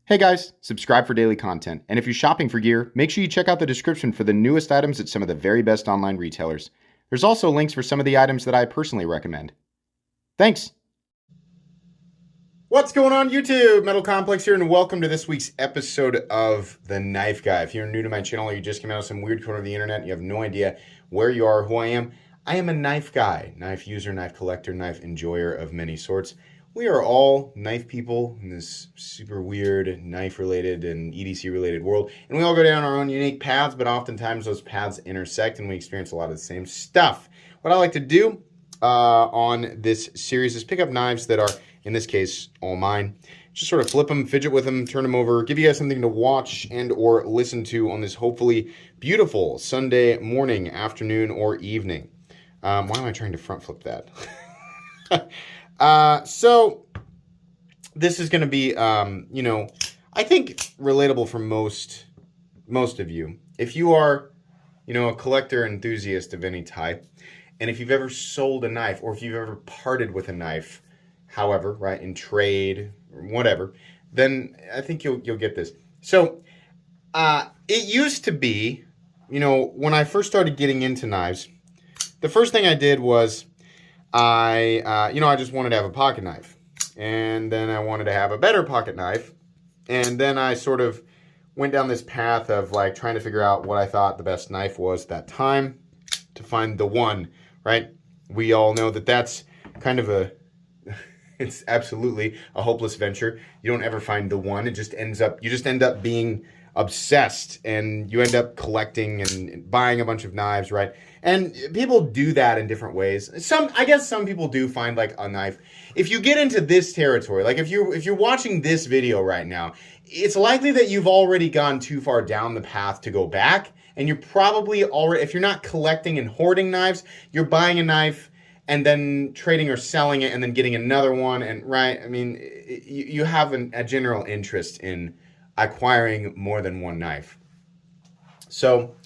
Hey guys, subscribe for daily content. And if you're shopping for gear, make sure you check out the description for the newest items at some of the very best online retailers. There's also links for some of the items that I personally recommend. Thanks! What's going on YouTube? Metal Complex here, and welcome to this week's episode of The Knife Guy. If you're new to my channel or you just came out of some weird corner of the internet and you have no idea where you are, who I am a knife guy, knife user, knife collector, knife enjoyer of many sorts. We are all knife people in this super weird knife-related and EDC-related world, and we all go down our own unique paths, but oftentimes those paths intersect and we experience a lot of the same stuff. What I like to do on this series is pick up knives that are, in this case, all mine. Just sort of flip them, fidget with them, turn them over, give you guys something to watch and or listen to on this hopefully beautiful Sunday morning, afternoon, or evening. Why am I trying to front flip that? So this is going to be, I think relatable for most of you. If you are, a collector enthusiast of any type, and if you've ever sold a knife or if you've ever parted with a knife, however, right, in trade or whatever, then I think you'll get this. So, it used to be, when I first started getting into knives, the first thing I did was I just wanted to have a pocket knife, and then I wanted to have a better pocket knife, and then I sort of went down this path of like trying to figure out what I thought the best knife was at that time to find the one, right? We all know that that's kind of it's absolutely a hopeless venture. You don't ever find the one. You just end up being obsessed, and you end up collecting and buying a bunch of knives, right? And people do that in different ways. I guess some people do find like a knife. If you get into this territory, like if you're watching this video right now, it's likely that you've already gone too far down the path to go back, and you're probably already, if you're not collecting and hoarding knives, you're buying a knife and then trading or selling it and then getting another one, and right, I mean, you have a general interest in acquiring more than one knife. So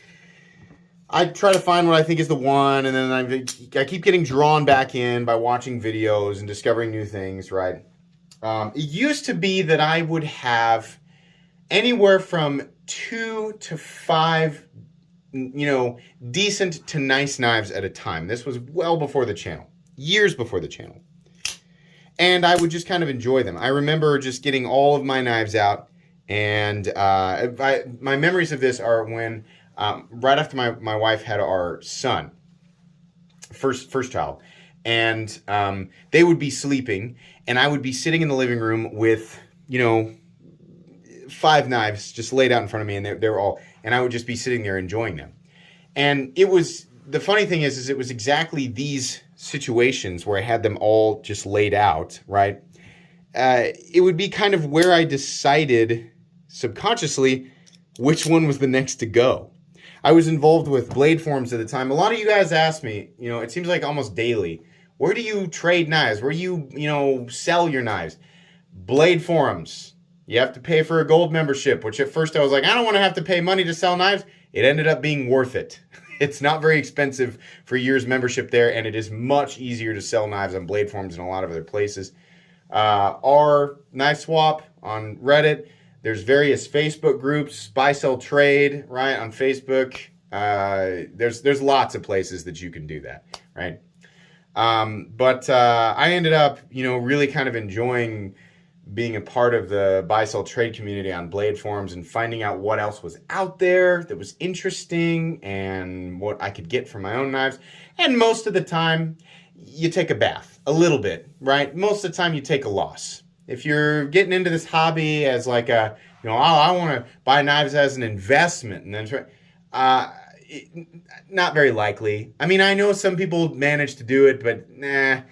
I try to find what I think is the one, and then I keep getting drawn back in by watching videos and discovering new things, right? It used to be that I would have anywhere from 2 to 5, decent to nice knives at a time. This was well before the channel, years before the channel. And I would just kind of enjoy them. I remember just getting all of my knives out, and my memories of this are when right after my wife had our son, first child, and they would be sleeping, and I would be sitting in the living room with 5 knives just laid out in front of me, and they were all, and I would just be sitting there enjoying them. And the funny thing is it was exactly these situations where I had them all just laid out, right? It would be kind of where I decided subconsciously which one was the next to go. I was involved with blade forums at the time. A lot of you guys ask me, it seems like almost daily, where do you trade knives? Where do you, sell your knives? Blade forums. You have to pay for a gold membership, which at first I was like, I don't want to have to pay money to sell knives. It ended up being worth it. It's not very expensive for a year's membership there, and it is much easier to sell knives on blade forums than a lot of other places. Our Knife Swap on Reddit. There's various Facebook groups, buy, sell, trade, right, on Facebook. There's lots of places that you can do that, right? But I ended up, really kind of enjoying being a part of the buy, sell, trade community on blade forums and finding out what else was out there that was interesting and what I could get for my own knives. And most of the time, you take a bath, a little bit, right? Most of the time, you take a loss. If you're getting into this hobby as like I want to buy knives as an investment, and then not very likely. I mean, I know some people manage to do it, but nah,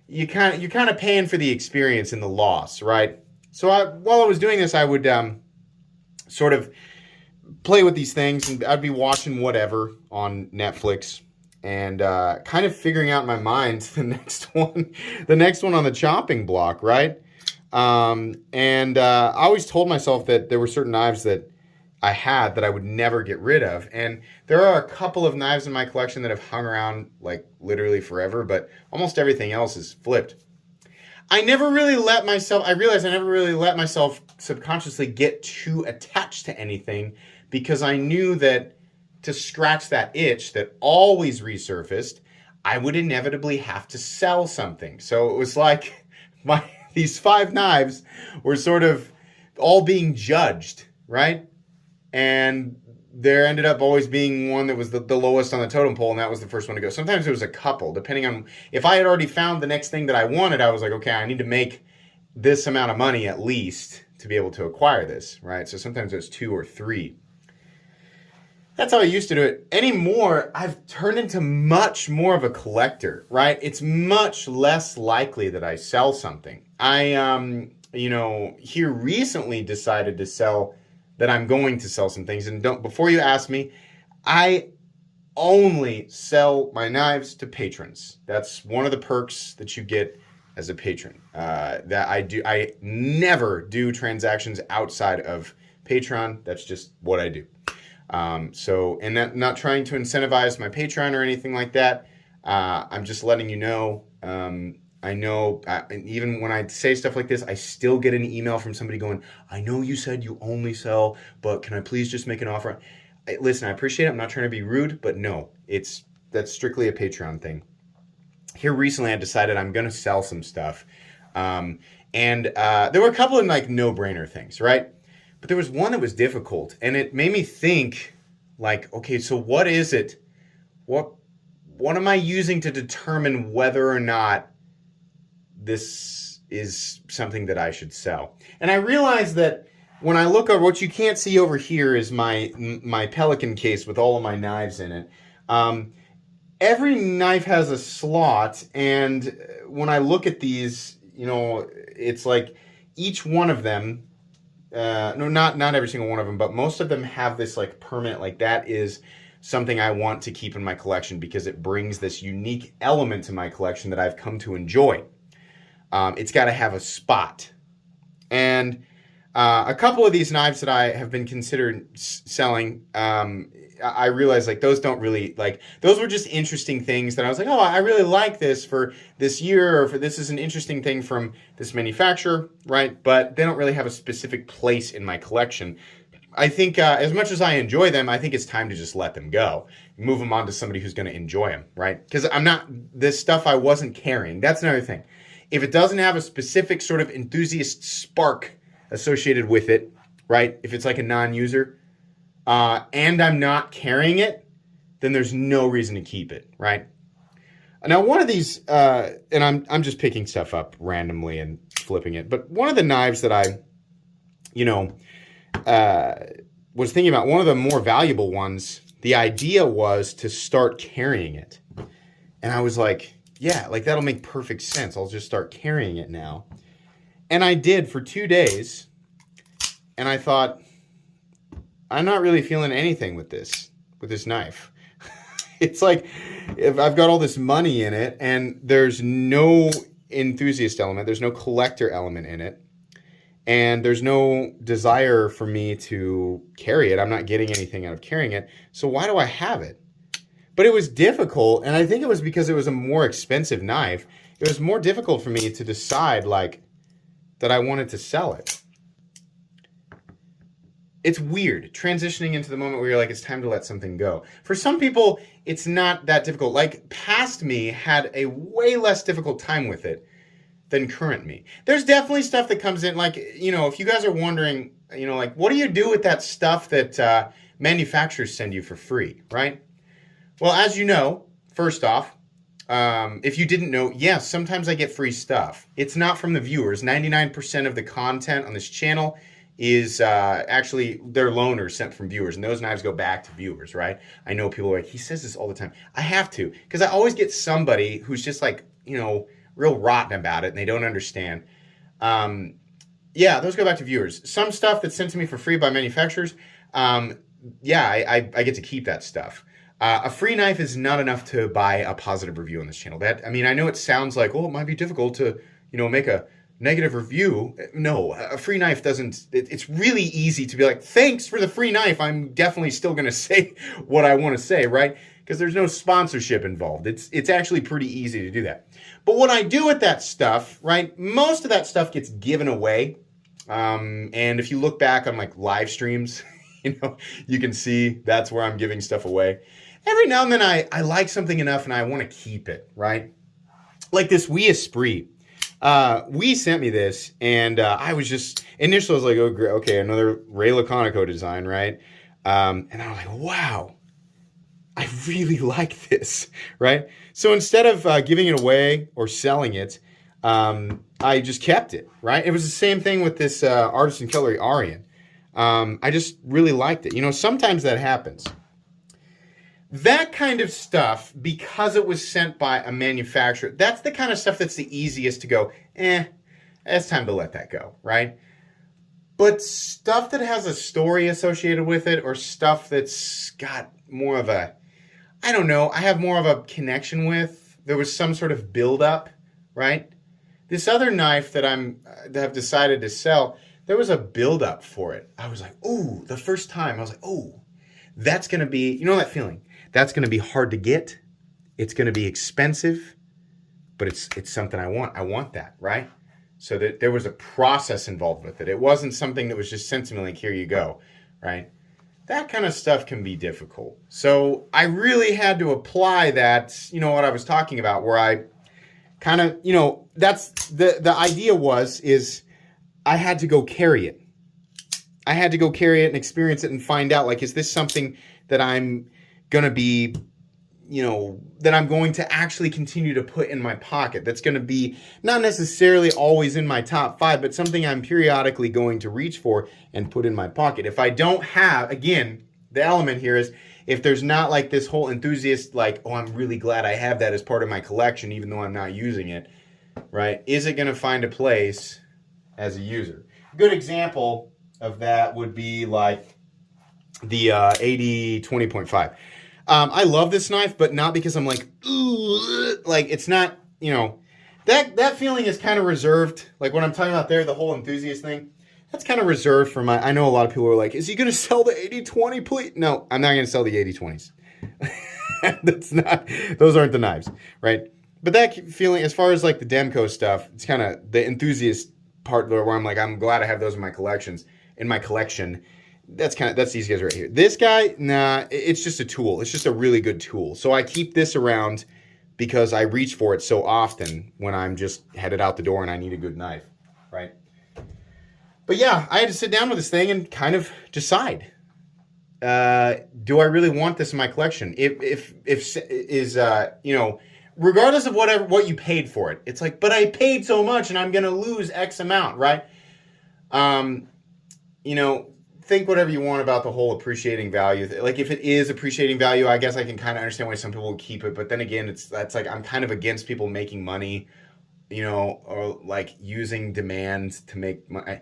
you're kind of paying for the experience and the loss, right? So while I was doing this, I would sort of play with these things, and I'd be watching whatever on Netflix, and kind of figuring out in my mind the next one on the chopping block, right? I always told myself that there were certain knives that I had that I would never get rid of. And there are a couple of knives in my collection that have hung around like literally forever, but almost everything else is flipped. I realized I never really let myself subconsciously get too attached to anything because I knew that to scratch that itch that always resurfaced, I would inevitably have to sell something. So it was like these 5 knives were sort of all being judged, right? And there ended up always being one that was the lowest on the totem pole, and that was the first one to go. Sometimes it was a couple, depending on if I had already found the next thing that I wanted. I was like, okay, I need to make this amount of money at least to be able to acquire this, right? So sometimes it was 2 or 3. That's how I used to do it. Anymore, I've turned into much more of a collector, right? It's much less likely that I sell something. I, here recently decided to sell, that I'm going to sell some things. And before you ask me, I only sell my knives to patrons. That's one of the perks that you get as a patron. That I do. I never do transactions outside of Patreon. That's just what I do. And that, not trying to incentivize my Patreon or anything like that. I'm just letting you know. I know, even when I say stuff like this, I still get an email from somebody going, I know you said you only sell, but can I please just make an offer? Listen, I appreciate it. I'm not trying to be rude, but no, that's strictly a Patreon thing. Here recently, I decided I'm going to sell some stuff. There were a couple of like no-brainer things, right? But there was one that was difficult, and it made me think, like, okay, so what is it? What am I using to determine whether or not this is something that I should sell? And I realized that when I look over, what you can't see over here is my Pelican case with all of my knives in it. Every knife has a slot, and when I look at these, it's like each one of them, no, not every single one of them, but most of them have this like permanent, like that is something I want to keep in my collection because it brings this unique element to my collection that I've come to enjoy. It's got to have a spot. And a couple of these knives that I have been considered selling, I realized like those don't really, like, those were just interesting things that I was like, oh, I really like this for this year, or for this is an interesting thing from this manufacturer, right? But they don't really have a specific place in my collection. I think as much as I enjoy them, I think it's time to just let them go. Move them on to somebody who's going to enjoy them, right? Because this stuff I wasn't carrying. That's another thing. If it doesn't have a specific sort of enthusiast spark associated with it, right? If it's like a non-user, and I'm not carrying it, then there's no reason to keep it, right? Now, one of these, and I'm just picking stuff up randomly and flipping it, but one of the knives that I, was thinking about, one of the more valuable ones, the idea was to start carrying it. And I was like, yeah, like that'll make perfect sense. I'll just start carrying it now. And I did for 2 days. And I thought, I'm not really feeling anything with this knife. It's like, if I've got all this money in it and there's no enthusiast element, there's no collector element in it, and there's no desire for me to carry it. I'm not getting anything out of carrying it. So why do I have it? But it was difficult, and I think it was because it was a more expensive knife. It was more difficult for me to decide, like, that I wanted to sell it. It's weird, transitioning into the moment where you're like, it's time to let something go. For some people, it's not that difficult. Like, past me had a way less difficult time with it than current me. There's definitely stuff that comes in, like, if you guys are wondering, like, what do you do with that stuff that manufacturers send you for free, right? Well, as you know, first off, if you didn't know, yes, sometimes I get free stuff. It's not from the viewers. 99% of the content on this channel is actually their loaners sent from viewers, and those knives go back to viewers, right? I know people are like, he says this all the time. I have to, because I always get somebody who's just like, real rotten about it, and they don't understand. Yeah, those go back to viewers. Some stuff that's sent to me for free by manufacturers, I get to keep that stuff. A free knife is not enough to buy a positive review on this channel. I know it sounds like, it might be difficult to, make a negative review. No, a free knife doesn't, it's really easy to be like, thanks for the free knife. I'm definitely still going to say what I want to say, right? Because there's no sponsorship involved. It's actually pretty easy to do that. But what I do with that stuff, right? Most of that stuff gets given away. And if you look back on like live streams, you can see that's where I'm giving stuff away. Every now and then I like something enough and I want to keep it, right? Like this Wii Esprit. Wii sent me this, and I was just, initially I was like, oh, great, okay, another Ray Laconico design, right? And I was like, wow, I really like this, right? So instead of giving it away or selling it, I just kept it, right? It was the same thing with this Artisan Cutlery Arian. I just really liked it. Sometimes that happens. That kind of stuff, because it was sent by a manufacturer, that's the kind of stuff that's the easiest to go, it's time to let that go, right? But stuff that has a story associated with it, or stuff that's got more of a, I don't know, I have more of a connection with, there was some sort of build-up, right? This other knife that I've decided to sell, there was a build-up for it. I was like, ooh, the first time, I was like, ooh, that's going to be, that feeling? That's going to be hard to get. It's going to be expensive, but it's something I want. I want that, right? So that there was a process involved with it. It wasn't something that was just sent to me like, here you go, right? That kind of stuff can be difficult. So I really had to apply that, what I was talking about, where I kind of, that's the idea is I had to go carry it. I had to go carry it and experience it and find out, like, is this something that I'm going to be, that I'm going to actually continue to put in my pocket? That's going to be not necessarily always in my top 5, but something I'm periodically going to reach for and put in my pocket. If I don't have, again, the element here is, if there's not like this whole enthusiast, like, oh, I'm really glad I have that as part of my collection, even though I'm not using it, right? Is it going to find a place as a user? A good example of that would be like the 80 20.5. I love this knife, but not because I'm like, ooh, like it's not, that feeling is kind of reserved. Like when I'm talking about there, the whole enthusiast thing, that's kind of reserved for I know a lot of people are like, is he going to sell the 80-20, please? No, I'm not going to sell the 80-20s. Those aren't the knives, right? But that feeling, as far as like the Demko stuff, it's kind of the enthusiast part where I'm like, I'm glad I have those in my collection. That's these guys right here. This guy, nah, it's just a tool. It's just a really good tool. So I keep this around because I reach for it so often when I'm just headed out the door and I need a good knife, right? But yeah, I had to sit down with this thing and kind of decide. Do I really want this in my collection? Regardless of what you paid for it, it's like, but I paid so much and I'm going to lose X amount, right? Think whatever you want about the whole appreciating value. Like if it is appreciating value, I guess I can kind of understand why some people would keep it. But then again, that's like, I'm kind of against people making money, or like using demand to make money.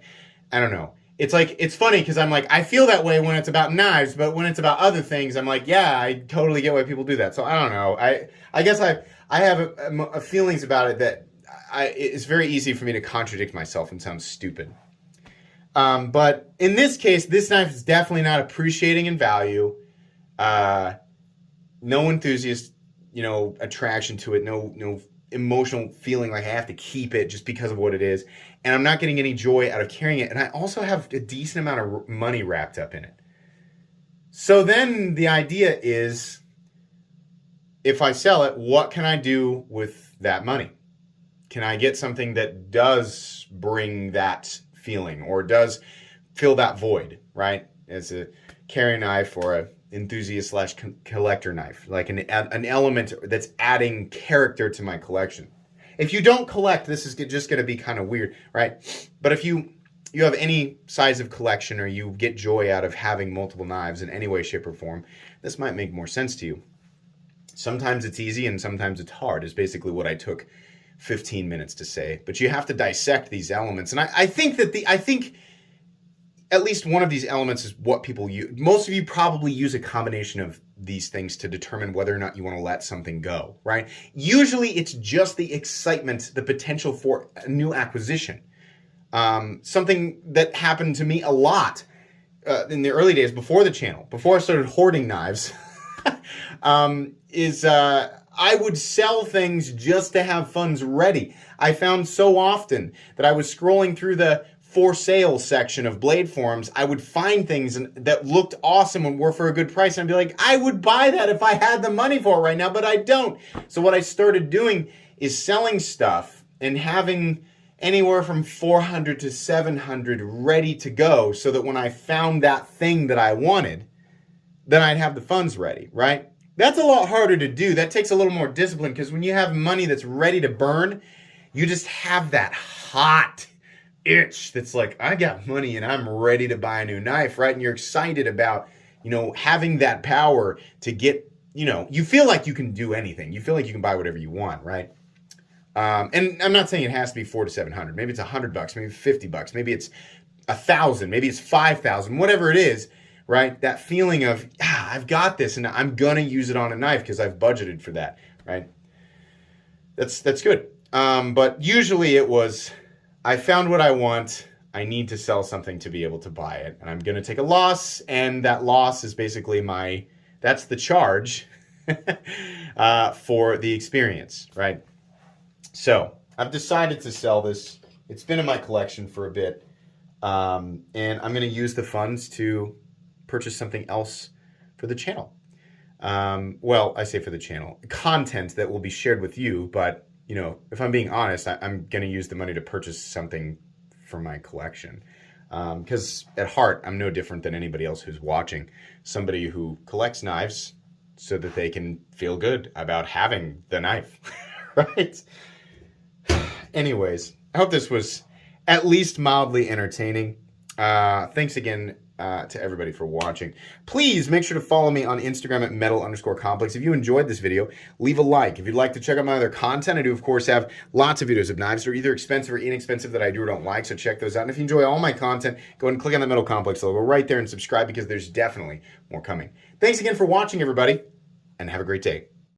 I don't know. It's like, it's funny because I'm like, I feel that way when it's about knives, but when it's about other things, I'm like, yeah, I totally get why people do that. So I don't know. I guess I have a feelings about it that it's very easy for me to contradict myself and sound stupid. But in this case, this knife is definitely not appreciating in value. No enthusiast, attraction to it. No emotional feeling like I have to keep it just because of what it is. And I'm not getting any joy out of carrying it. And I also have a decent amount of money wrapped up in it. So then the idea is, if I sell it, what can I do with that money? Can I get something that does bring that feeling or does fill that void, right? As a carry knife or a enthusiast / collector knife, like an element that's adding character to my collection. If you don't collect, this is just going to be kind of weird, right? But if you have any size of collection or you get joy out of having multiple knives in any way, shape, or form, this might make more sense to you. Sometimes it's easy and sometimes it's hard, is basically what I took 15 minutes to say. But you have to dissect these elements. And I think at least one of these elements is what people use. Most of you probably use a combination of these things to determine whether or not you want to let something go, right? Usually it's just the excitement, the potential for a new acquisition. Something that happened to me a lot in the early days before the channel, before I started hoarding knives, I would sell things just to have funds ready. I found so often that I was scrolling through the for sale section of blade forums, I would find things that looked awesome and were for a good price. And I'd be like, I would buy that if I had the money for it right now, but I don't. So what I started doing is selling stuff and having anywhere from 400 to 700 ready to go so that when I found that thing that I wanted, then I'd have the funds ready, right? That's a lot harder to do. That takes a little more discipline because when you have money that's ready to burn, you just have that hot itch that's like, I got money and I'm ready to buy a new knife, right? And you're excited about, having that power to get, you feel like you can do anything. You feel like you can buy whatever you want, right? And I'm not saying it has to be 400 to 700. Maybe it's $100, maybe $50, maybe it's 1,000, maybe it's 5,000, whatever it is, right? That feeling of, I've got this and I'm gonna use it on a knife because I've budgeted for that, right? That's good. But usually it was, I found what I want. I need to sell something to be able to buy it. And I'm going to take a loss. And that loss is basically that's the charge for the experience, right? So I've decided to sell this. It's been in my collection for a bit. And I'm going to use the funds to purchase something else for the channel. Well, I say for the channel. Content that will be shared with you, but if I'm being honest, I'm going to use the money to purchase something for my collection. Because at heart, I'm no different than anybody else who's watching. Somebody who collects knives so that they can feel good about having the knife, right? Anyways, I hope this was at least mildly entertaining. Thanks again to everybody for watching. Please make sure to follow me on Instagram at metal_complex. If you enjoyed this video, leave a like. If you'd like to check out my other content, I do, of course, have lots of videos of knives that are either expensive or inexpensive that I do or don't like, so check those out. And if you enjoy all my content, go ahead and click on the Metal Complex logo right there and subscribe because there's definitely more coming. Thanks again for watching, everybody, and have a great day.